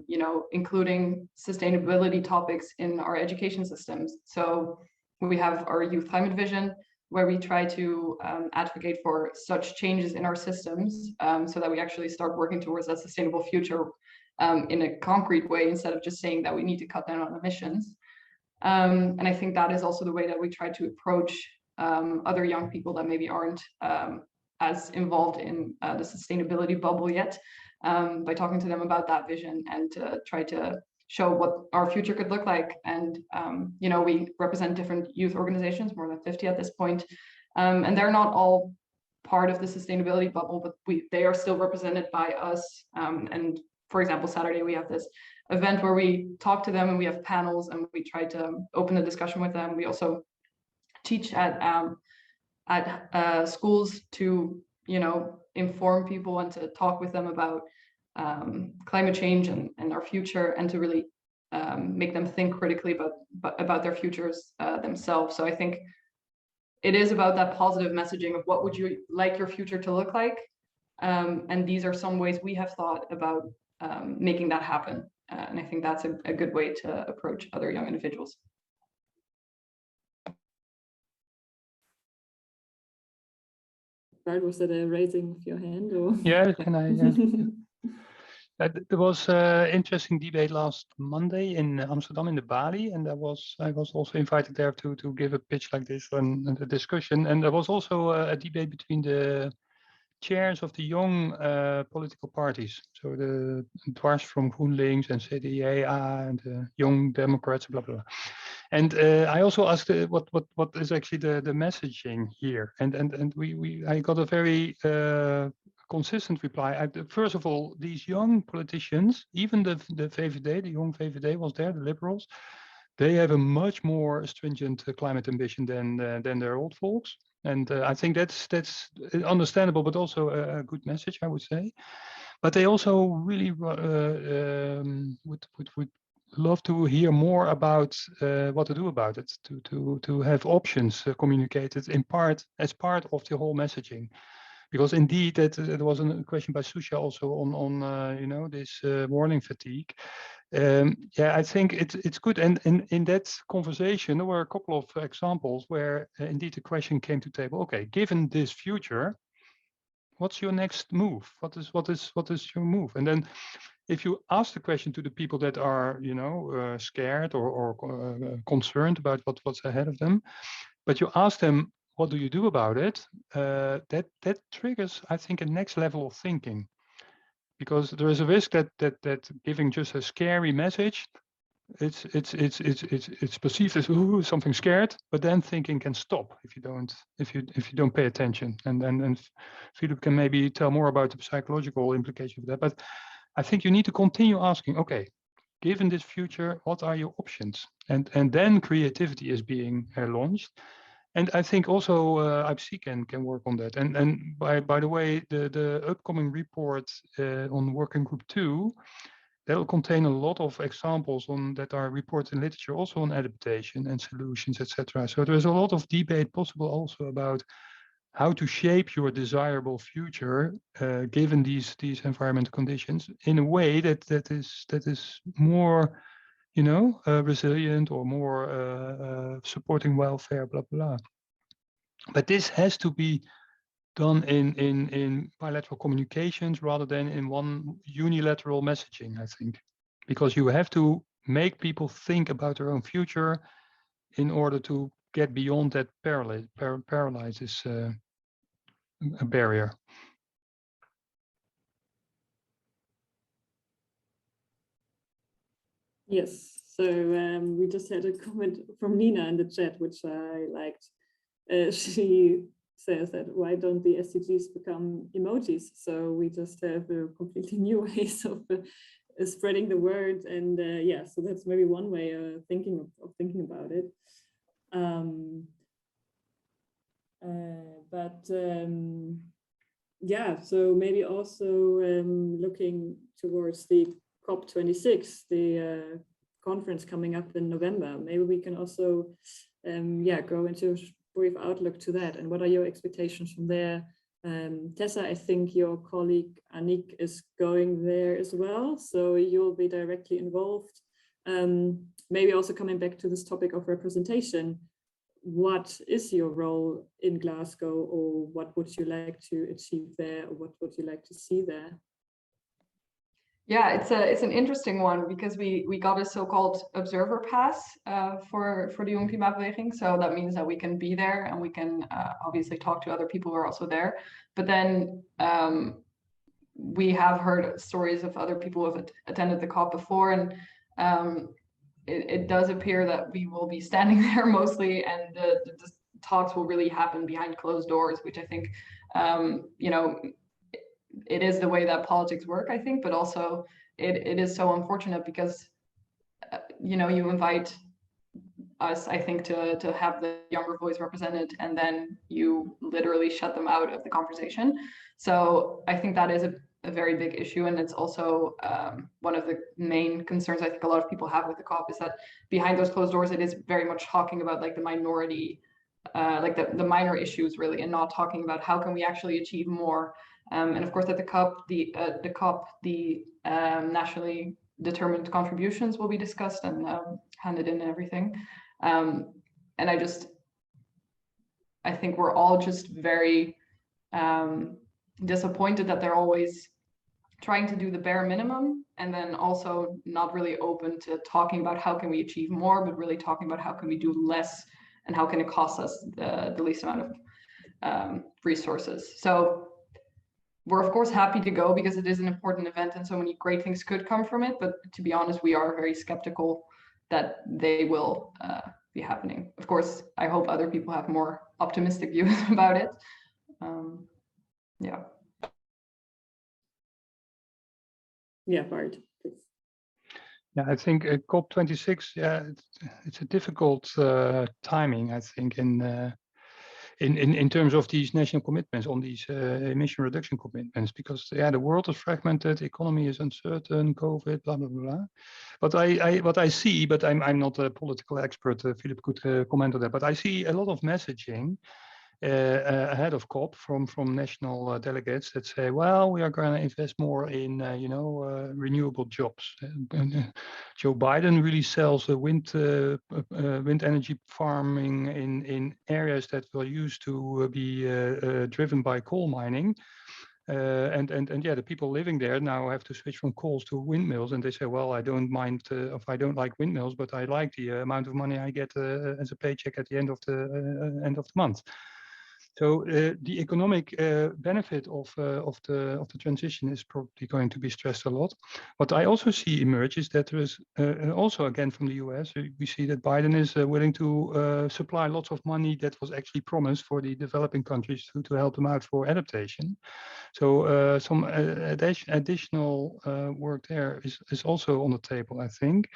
you know, including sustainability topics in our education systems. So we have our Youth Climate Vision, where we try to advocate for such changes in our systems so that we actually start working towards that sustainable future in a concrete way, instead of just saying that we need to cut down on emissions. And I think that is also the way that we try to approach other young people that maybe aren't as involved in the sustainability bubble yet, by talking to them about that vision and to try to show what our future could look like. And you know, we represent different youth organizations, more than 50 at this point, and they're not all part of the sustainability bubble, but they are still represented by us. And for example, Saturday we have this event where we talk to them, and we have panels, and we try to open the discussion with them. We also teach at schools to, you know, inform people and to talk with them about climate change and our future, and to really make them think critically about their futures themselves. So I think it is about that positive messaging of what would you like your future to look like, and these are some ways we have thought about making that happen. And I think that's a good way to approach other young individuals. Bart, was that a raising of your hand? Or? Yeah, and there was an interesting debate last Monday in Amsterdam in the Bali, and I was also invited there to give a pitch like this and a discussion. And there was also a debate between the chairs of the young political parties, so the dwars from GroenLinks and CDA and the Young Democrats, blah blah. And I also asked what is actually the messaging here, and I got a very consistent reply. First of all, these young politicians, even the VVD, the young VVD was there, the liberals, they have a much more stringent climate ambition than their old folks. And I think that's understandable, but also a good message, I would say. But they also really would love to hear more about what to do about it, to have options communicated as part of the whole messaging. Because indeed, there was a question by Susha also on this warning fatigue. Yeah, I think it's good. And in that conversation, there were a couple of examples where indeed the question came to table. Okay, given this future, what's your next move? What is your move? And then, if you ask the question to the people that are scared or concerned about what's ahead of them, but you ask them, what do you do about it? That triggers, I think, a next level of thinking, because there is a risk that giving just a scary message, it's perceived as something scared, but then thinking can stop if you don't pay attention. And Philip can maybe tell more about the psychological implications of that. But I think you need to continue asking, okay, given this future, what are your options? And then creativity is being launched. And I think also IPCC can work on that. And by the way, the upcoming report on Working Group 2, that will contain a lot of examples that are reported in literature, also on adaptation and solutions, etc. So there's a lot of debate possible also about how to shape your desirable future given these environmental conditions in a way that is more resilient or more supporting welfare, blah, blah. But this has to be done in bilateral communications rather than in one unilateral messaging, I think. Because you have to make people think about their own future in order to get beyond that paralysis a barrier. Yes, so we just had a comment from Nina in the chat, which I liked. She says that why don't the SDGs become emojis? So we just have a completely new ways of spreading the word, and yeah, so that's maybe one way of thinking about it. Yeah, so maybe also looking towards the COP26, the conference coming up in November. Maybe we can also go into a brief outlook to that. And what are your expectations from there? Tessa, I think your colleague Annick is going there as well, so you'll be directly involved. Maybe also coming back to this topic of representation, what is your role in Glasgow, or what would you like to achieve there, or what would you like to see there? Yeah, it's an interesting one, because we got a so-called observer pass for the Young Klimaatbeweging. So that means that we can be there and we can obviously talk to other people who are also there. But then we have heard stories of other people who have attended the COP before, and it does appear that we will be standing there mostly, and the talks will really happen behind closed doors, which I think, it is the way that politics work, I think, but also it is so unfortunate because, you invite us, I think, to have the younger voice represented, and then you literally shut them out of the conversation. So I think that is a very big issue, and it's also one of the main concerns I think a lot of people have with the COP, is that behind those closed doors, it is very much talking about like the minority, like the minor issues really, and not talking about how can we actually achieve more. And of course, at the COP, the nationally determined contributions will be discussed and handed in and everything. And I think we're all just very disappointed that they're always trying to do the bare minimum and then also not really open to talking about how can we achieve more, but really talking about how can we do less and how can it cost us the least amount of resources. So we're of course happy to go because it is an important event and so many great things could come from it. But to be honest, we are very skeptical that they will be happening. Of course, I hope other people have more optimistic views about it. Yeah. Yeah, Bart. Yeah, I think COP26. Yeah, it's a difficult timing. I think in terms of these national commitments on these emission reduction commitments, because the world is fragmented, economy is uncertain, COVID, blah blah blah. But what I see, but I'm not a political expert. Philip could comment on that. But I see a lot of messaging ahead of COP from national delegates that say, well, we are going to invest more in renewable jobs. Joe Biden really sells wind energy farming in areas that were used to be driven by coal mining. And the people living there now have to switch from coals to windmills, and they say, well, I don't mind if I don't like windmills, but I like the amount of money I get as a paycheck at the end of the month. So the economic benefit of the transition is probably going to be stressed a lot. What I also see emerge is that there is also, again from the US, we see that Biden is willing to supply lots of money that was actually promised for the developing countries to help them out for adaptation. So some additional work there is also on the table, I think.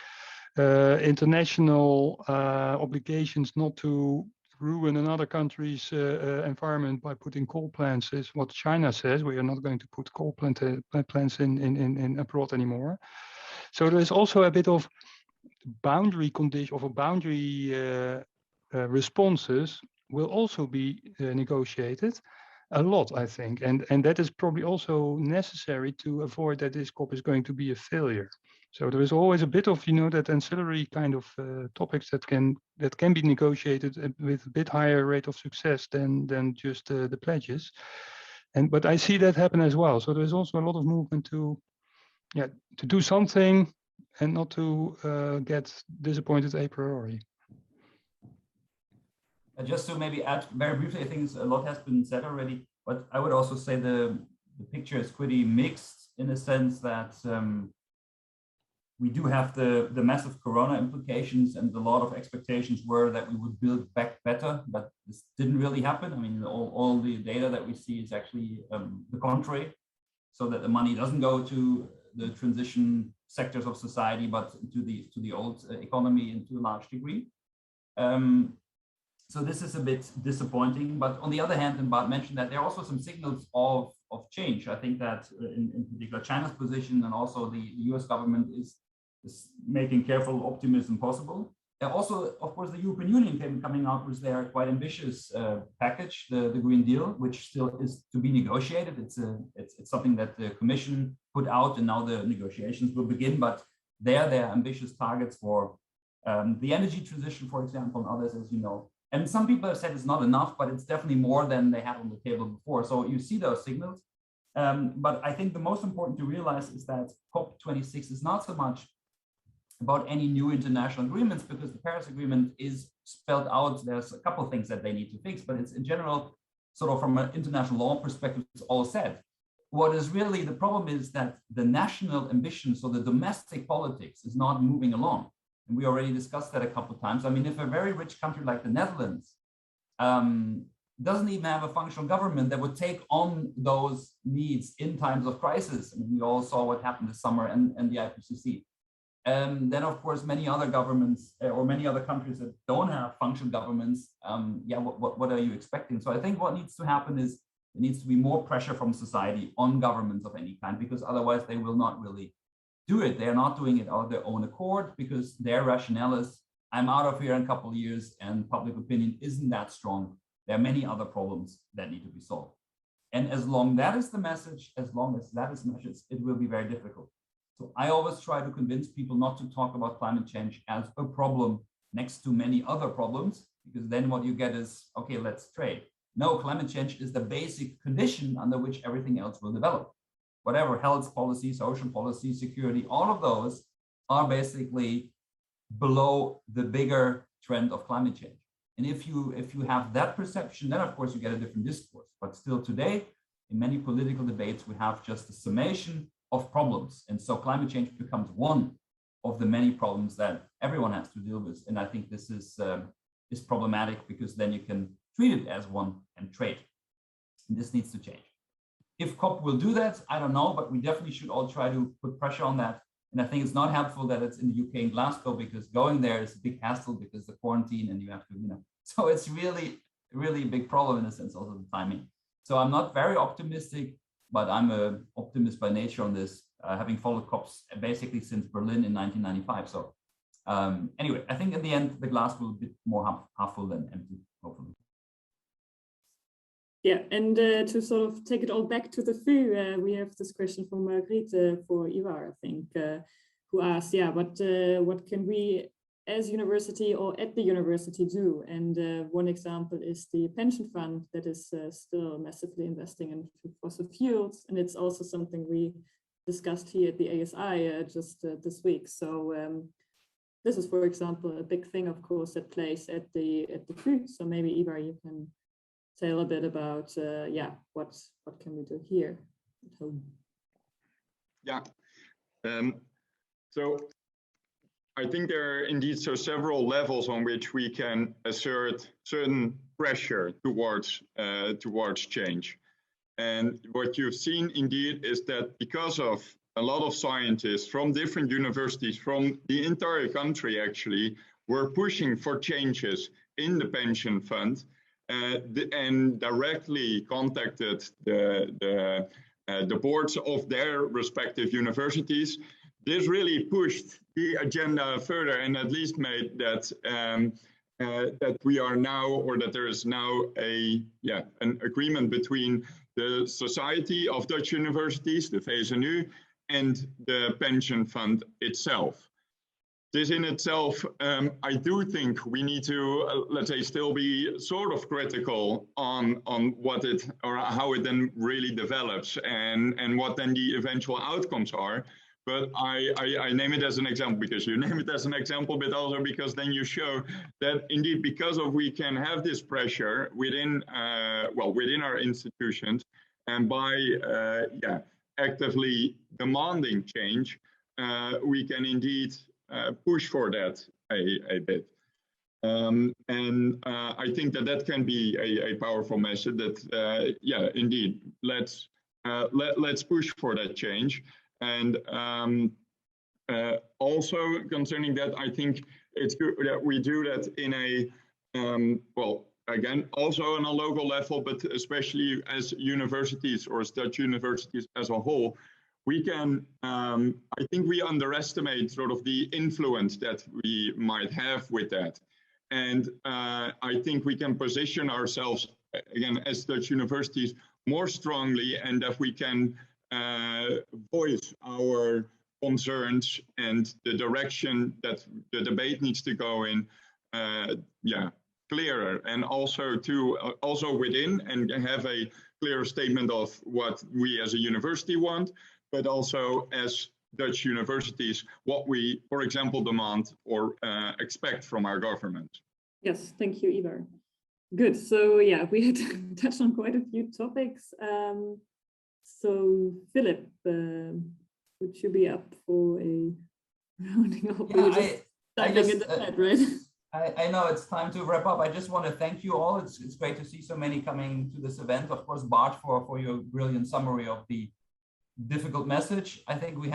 International obligations not to ruin another country's environment by putting coal plants is what China says. We are not going to put coal plants in abroad anymore. So there is also a bit of boundary condition of a boundary responses will also be negotiated a lot, I think, and that is probably also necessary to avoid that this COP is going to be a failure. So there is always a bit of that ancillary kind of topics that can be negotiated with a bit higher rate of success than just the pledges, but I see that happen as well. So there's also a lot of movement to do something and not to get disappointed a priori. Just to maybe add very briefly, I think a lot has been said already, but I would also say the picture is pretty mixed in the sense that we do have the massive corona implications, and a lot of expectations were that we would build back better, but this didn't really happen. I mean, all the data that we see is actually the contrary, so that the money doesn't go to the transition sectors of society, but to the old economy and to a large degree. So this is a bit disappointing, but on the other hand, and Bart mentioned that there are also some signals of change. I think that in particular China's position and also the US government is making careful optimism possible. And also, of course, the European Union coming out with their quite ambitious package, the Green Deal, which still is to be negotiated. It's something that the Commission put out, and now the negotiations will begin. But there are ambitious targets for the energy transition, for example, and others, as you know. And some people have said it's not enough, but it's definitely more than they had on the table before. So you see those signals. But I think the most important to realize is that COP26 is not so much about any new international agreements, because the Paris Agreement is spelled out. There's a couple of things that they need to fix, but it's in general, sort of from an international law perspective, it's all said. What is really the problem is that the national ambition, so the domestic politics, is not moving along. And we already discussed that a couple of times. I mean, if a very rich country like the Netherlands doesn't even have a functional government that would take on those needs in times of crisis, I mean, we all saw what happened this summer and the IPCC. Then, of course, many other governments or many other countries that don't have functional governments, what are you expecting? So I think what needs to happen is there needs to be more pressure from society on governments of any kind, because otherwise they will not really do it. They're not doing it on their own accord, because their rationale is, I'm out of here in a couple of years and public opinion isn't that strong. There are many other problems that need to be solved. And as long that is the message, as long as that is message, it will be very difficult. So I always try to convince people not to talk about climate change as a problem next to many other problems, because then what you get is, okay, let's trade. No, climate change is the basic condition under which everything else will develop. Whatever health policy, social policy, security, all of those are basically below the bigger trend of climate change. And if you have that perception, then of course you get a different discourse. But still today, in many political debates, we have just a summation of problems. And so climate change becomes one of the many problems that everyone has to deal with. And I think this is problematic, because then you can treat it as one and trade. And this needs to change. If COP will do that, I don't know, but we definitely should all try to put pressure on that. And I think it's not helpful that it's in the UK in Glasgow, because going there is a big hassle because the quarantine and you have to, so it's really, really a big problem in a sense, also the timing. So I'm not very optimistic, but I'm an optimist by nature on this, having followed COPs basically since Berlin in 1995. So anyway, I think in the end, the glass will be more half full than empty, hopefully. Yeah, and to sort of take it all back to the FU, we have this question from Margriete for Ivar, I think, who asked, yeah, what can we as university or at the university do? And one example is the pension fund that is still massively investing in fossil fuels. And it's also something we discussed here at the ASI just this week. So this is, for example, a big thing, of course, that plays at the FU. So maybe Ivar, you can say a little bit about, yeah, what can we do here at home? Yeah, so I think there are indeed several levels on which we can assert certain pressure towards change. And what you've seen indeed is that because of a lot of scientists from different universities from the entire country actually were pushing for changes in the pension fund, and directly contacted the boards of their respective universities. This really pushed the agenda further, and at least made that that we are now, or that there is now an agreement between the Society of Dutch Universities, the VSNU, and the pension fund itself. This in itself, I do think we need to, let's say, still be sort of critical on what it, or how it then really develops, and what then the eventual outcomes are. But I name it as an example because you name it as an example, but also because then you show that indeed, because of we can have this pressure within, within our institutions, and by actively demanding change, we can indeed push for that a bit. And I think that can be a powerful message that, indeed, let's push for that change. And also concerning that, I think it's good that we do that in a, again, also on a local level, but especially as universities or as Dutch universities as a whole, we can, I think we underestimate sort of the influence that we might have with that. And I think we can position ourselves, again, as Dutch universities more strongly, and that we can voice our concerns and the direction that the debate needs to go in, clearer, and also also within, and have a clear statement of what we as a university want, but also as Dutch universities, what we, for example, demand or expect from our government. Yes, thank you, Ivar. Good. So yeah, we had touched on quite a few topics. So Philip, would you be up for a rounding up? Yeah, right? I know it's time to wrap up. I just want to thank you all. It's great to see so many coming to this event. Of course, Bart, for your brilliant summary of the difficult message. I think we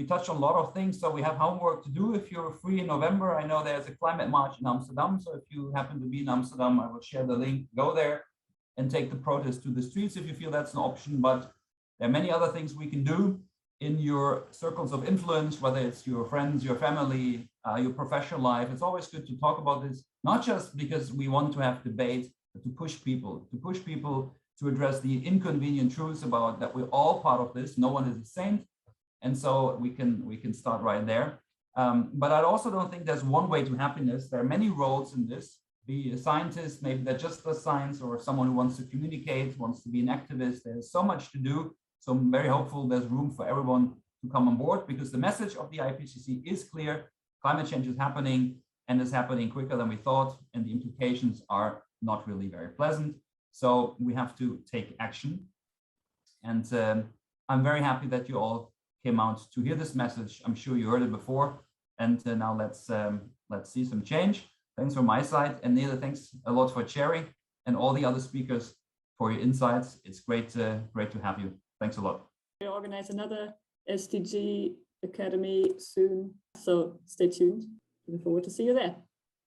touched on a lot of things, so we have homework to do. If you're free in November, I know there's a climate march in Amsterdam, so if you happen to be in Amsterdam, I will share the link. Go there and take the protest to the streets if you feel that's an option. But there are many other things we can do in your circles of influence, whether it's your friends, your family, your professional life. It's always good to talk about this, not just because we want to have debate, but to push people to address the inconvenient truths about that we're all part of this. No one is a saint. And so we can start right there. But I also don't think there's one way to happiness. There are many roles in this. Be a scientist, maybe that just does science, or someone who wants to communicate, wants to be an activist. There's so much to do. So I'm very hopeful there's room for everyone to come on board, because the message of the IPCC is clear. Climate change is happening, and is happening quicker than we thought, and the implications are not really very pleasant. So we have to take action. And I'm very happy that you all came out to hear this message. I'm sure you heard it before. And now let's see some change. Thanks from my side. And Nele, thanks a lot for sharing, and all the other speakers for your insights. It's great to have you. Thanks a lot. We'll organize another SDG Academy soon, so stay tuned. Looking forward to see you there.